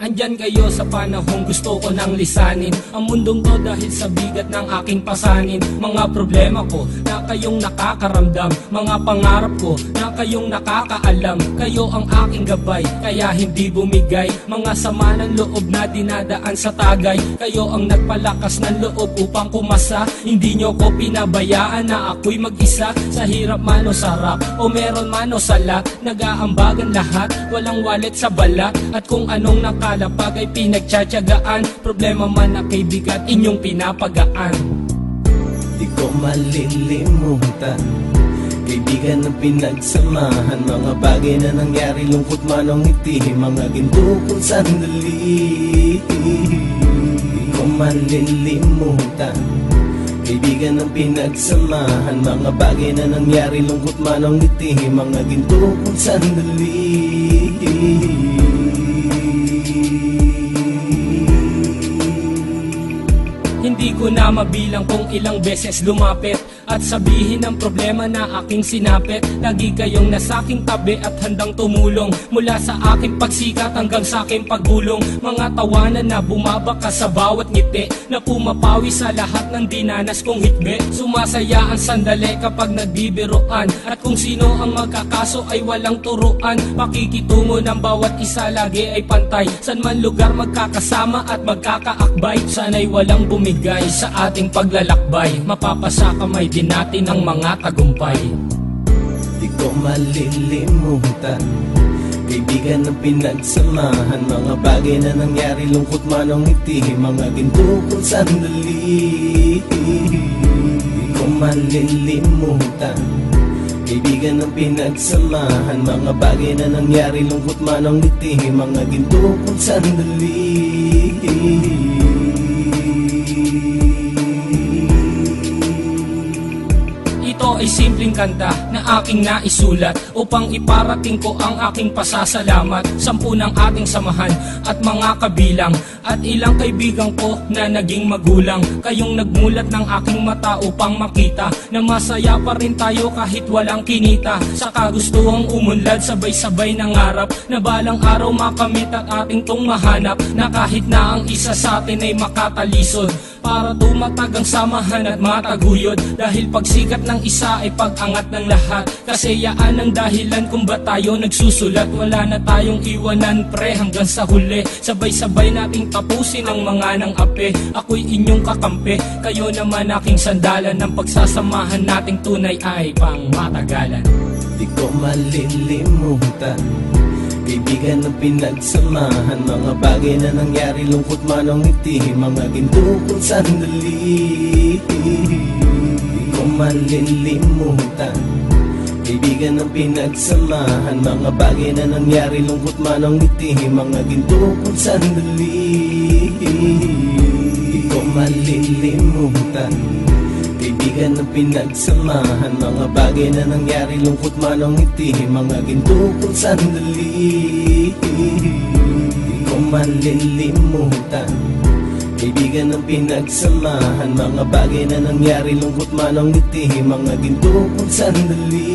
Andyan kayo sa panahong gusto ko nang lisanin ang mundong to dahil sa bigat ng aking pasanin. Mga problema ko na kayong nakakaramdam, mga pangarap ko na kayong nakakaalam. Kayo ang aking gabay, kaya hindi bumigay. Mga sama ng loob na dinadaan sa tagay, kayo ang nagpalakas ng loob upang kumasa. Hindi nyo ko pinabayaan na ako'y mag-isa. Sa hirap man o sarap, o meron man o salat, nag-aambagan lahat, walang walit sa balat. At kung anong nakalapag ay pinagtsatsagaan, problema man na kay bigat inyong pinapagaan. Di ko malilimutan, kaibigan ng pinagsamahan, mga bagay na nangyari, lungkot man o ngiti, mga ginto kong sandali. Di ko malilimutan, kaibigan ng pinagsamahan, mga bagay na nangyari, lungkot man o ngiti, mga ginto kong sandali. Hindi ko na mabilang kung ilang beses lumapit at sabihin ang problema na aking sinapit. Lagi kayong nasa aking tabi at handang tumulong, mula sa aking pagsikat hanggang sa aking paggulong. Mga tawanan na bumabaka sa bawat ngiti, na pumapawi sa lahat ng dinanas kong hitbe. Sumasaya ang sandali kapag nagbibiroan, at kung sino ang magkakaso ay walang turuan. Pakikitungo ng bawat isa lagi ay pantay, san man lugar magkakasama at magkakaakbay. Sana'y walang bumigay sa ating paglalakbay, mapapasa kamay din natin ang mga tagumpay. Di ko malilimutan, kaibigan ng pinagsamahan, mga bagay na nangyari, lungkot man o ngiti, mga ginto kong sandali. Di ko malilimutan, kaibigan ng pinagsamahan, mga bagay na nangyari, lungkot man o ngiti, mga ginto kong sandali. Ito ay simpleng kanta na aking naisulat upang iparating ko ang aking pasasalamat. 10 ng ating samahan at mga kabilang, at ilang kaibigan ko na naging magulang. Kayong nagmulat ng aking mata upang makita na masaya pa rin tayo kahit walang kinita. Sa kagustuhang umunlad, sabay-sabay nangarap na balang araw makamit at ating tong mahanap, na kahit na ang isa sa atin ay makatalisod, para tumatag ang samahan at mataguyod. Dahil pagsikat ng isa ay pag-angat ng lahat, kasayaan ang dahilan kung ba tayo nagsusulat. Wala na tayong iwanan pre hanggang sa huli, sabay-sabay nating tapusin ang mga nang ape. Ako'y inyong kakampi, kayo naman aking sandalan, ng pagsasamahan nating tunay ay pang matagalan. Di ko malilimutan, kaibigan ng pinagsamahan, mga bagay na nangyari, lungkot man o ngiti, mga ginto kong sandali. Di ko malilimutan, kaibigan ng pinagsamahan, mga bagay na nangyari, lungkot man o ngiti, mga ginto kong sandali. Di ko malilimutan, kaibigan ng pinagsamahan, mga bagay na nangyari, lungkot man o ngiti, mga ginto kong sandali. Di ko malilimutan, kaibigan ng pinagsamahan, mga bagay na nangyari, lungkot man o ngiti, mga ginto kong sandali.